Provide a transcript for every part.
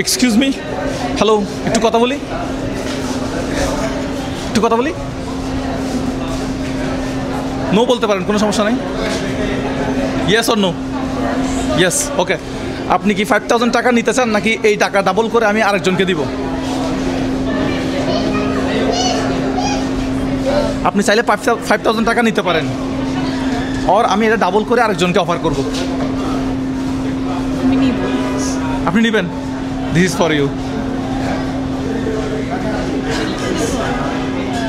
Excuse me, hello, একটু কথা বলি, নো বলতে পারেন, কোনো সমস্যা নেই। Yes or no? Yes, okay. আপনি কি 5000 টাকা নিতে চান, নাকি এই টাকা ডাবল করে আমি আরেকজনকে দিব? আপনি চাইলে 5000 টাকা নিতে পারেন, আর আমি এটা ডাবল করে আরেকজনকে অফার করব। আপনি নেবেন? This is for you.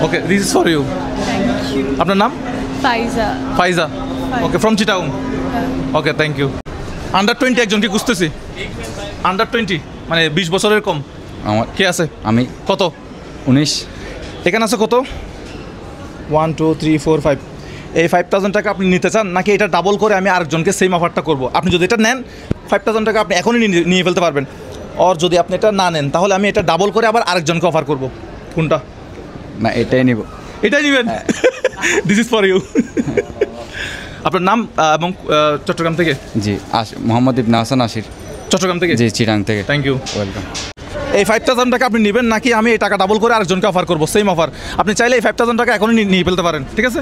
Okay, this is for you. আপনার নাম? Faiza. Okay, from Chittagong. Okay, thank you. Under 20 একজনকে খুঁজতেছি। আন্ডার 20 মানে 20 বছরের কম। আমার কে আছে? আমি। কত? 19। এখানে আছে কত? 1 2 3 4 5। এই 5000 টাকা আপনি নিতে চান, নাকি এটা ডাবল করে আমি আরেকজনকে সেম অফারটা করব? আপনি যদি এটা নেন 5000 টাকা আপনি এখনই নিয়ে ফেলতে পারবেন, আর যদি আপনি এটা না নেন তাহলে আমি এটা ডাবল করে আবার আরেকজনকে অফার করব। কোনটা? না, এটাই নিব। এটাই নেবেন? This is for you. আপনার নাম এবং চট্টগ্রাম থেকে? জি, মোহাম্মদ ইবনে হাসান আশির। চট্টগ্রাম থেকে? জি, চিটাং থেকে। Thank you, welcome. এই 5000 টাকা আপনি নেবেন, নাকি আমি এই টাকা ডাবল করে আরেকজনকে অফার করব? Same offer. আপনি চাইলে এই 5000 টাকা এখনই নিয়ে ফেলতে পারেন, ঠিক আছে?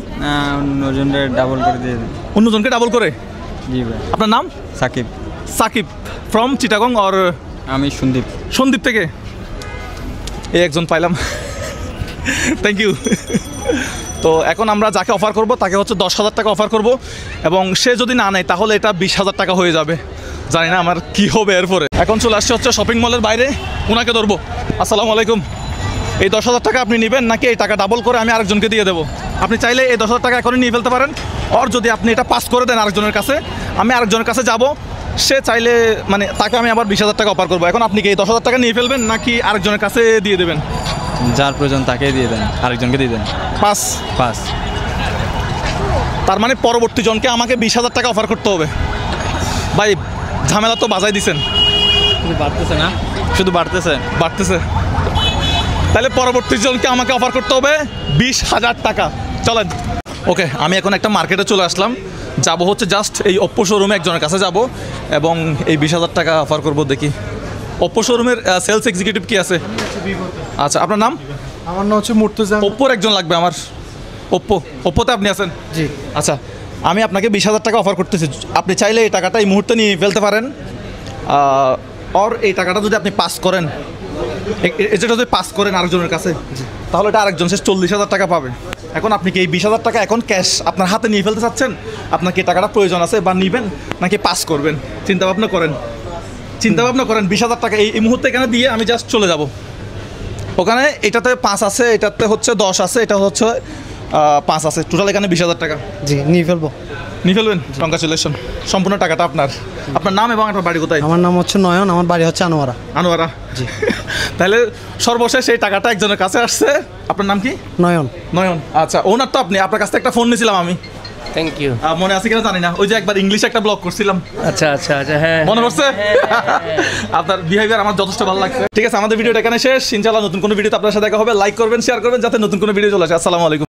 অন্যজনকে ডাবল করে দিয়ে দিন। অন্যজনকে ডাবল করে? জি ভাই। আপনার নাম? সাকিব। সাকিব, ফ্রম চিটাগং। আর আমি সন্দীপ। সন্দীপ থেকে? এই একজন পাইলাম। Thank you. তো এখন আমরা যাকে অফার করব তাকে হচ্ছে 10,000 টাকা অফার করব, এবং সে যদি না নেয় তাহলে এটা 20,000 টাকা হয়ে যাবে। জানি না আমার কি হবে এরপরে। এখন চলে আসছে হচ্ছে শপিং মলের বাইরে, ওনাকে ধরবো। আসসালামু আলাইকুম। এই 10,000 টাকা আপনি নেবেন, নাকি এই টাকা ডাবল করে আমি আরেকজনকে দিয়ে দেবো? আপনি চাইলে এই 10,000 টাকা এখনই নিয়ে ফেলতে পারেন, আর যদি আপনি এটা পাস করে দেন আরেকজনের কাছে, আমি আরেকজনের কাছে যাব, সে চাইলে মানে তাকে আমি আবার 20,000 টাকা অফার করবো। এখন আপনি কি এই 10,000 টাকা নিয়ে ফেলবেন, নাকি আরেকজনের কাছে দিয়ে দেবেন? যার প্রয়োজন তাকে দিয়ে দেন, আরেকজনকে দিয়ে দেন। পাস। তার মানে পরবর্তী জনকে আমাকে 20,000 টাকা অফার করতে হবে। ভাই, ঝামেলা তো বাজাই দিছেন। বাড়তেছে না, শুধু বাড়তেছে। তাহলে পরবর্তী জনকে আমাকে অফার করতে হবে 20,000 টাকা। চলেন। ওকে, আমি এখন একটা মার্কেটে চলে আসলাম, যাব হচ্ছে জাস্ট এই ওপ্পো শোরুমে একজনের কাছে যাব, এবং এই 20,000 টাকা অফার করব। দেখি ওপ্পো শোরুমের সেলস এক্সিকিউটিভ কি আছে? আচ্ছা, আপনার নাম? আমার নাম হচ্ছে মুর্তজা। ওপ্পোর একজন লাগবে আমার। ওপ্পোতে আপনি আছেন? জি। আচ্ছা, আমি আপনাকে 20,000 টাকা অফার করতেছি। আপনি চাইলে এই টাকাটা এই মুহূর্তে নিয়ে ফেলতে পারেন, আর এই টাকাটা যদি আপনি পাস করেন, এটা যদি পাস করেন আরেকজনের কাছে, তাহলে এটা আরেকজন সে 40,000 টাকা পাবে। এখন আপনি কি এই 20,000 টাকা এখন ক্যাশ আপনার হাতে নিয়ে ফেলতে চাচ্ছেন? আপনার কি টাকাটা প্রয়োজন আছে, বা নিবেন নাকি পাস করবেন? চিন্তাভাবনা করেন। 20,000 টাকা এই মুহূর্তে এখানে দিয়ে আমি জাস্ট চলে যাব। ওখানে এটাতে 5 আছে, এটাতে হচ্ছে 10 আছে, এটা হচ্ছে 5 আছে, টোটাল এখানে 20,000 টাকা। জি, নিয়ে ফেলবেন? কংগ্রাচুলেশন, সম্পূর্ণ টাকাটা আপনার। আপনার নাম এবং আপনার বাড়ি কোথায়? আমার নাম হচ্ছে নয়ন, আমার বাড়ি হচ্ছে আনোয়ারা। জি। তাহলে সর্বশেষ এই টাকাটা একজনের কাছে আসছে। আপনার নাম কি? নয়ন। আচ্ছা, ওনার তো আপনি, আপনার কাছ থেকে একটা ফোন নিয়েছিলাম আমি। Thank you. মনে আছে কিনা জানি না, ওই যে একবার ইংলিশে একটা ব্লগ করছিলাম। আচ্ছা, হ্যাঁ, মনে পড়ছে? আপনার বিহেভিয়ার আমার যথেষ্ট ভালো লাগছে। ঠিক আছে, আমাদের ভিডিওটা এখানে শেষ। ইনশাআল্লাহ নতুন কোনো ভিডিওতে আপনার সাথে দেখা হবে। লাইক করবেন, শেয়ার করবেন, যাতে নতুন কোনো ভিডিও চলে আসে। আসসালামু আলাইকুম।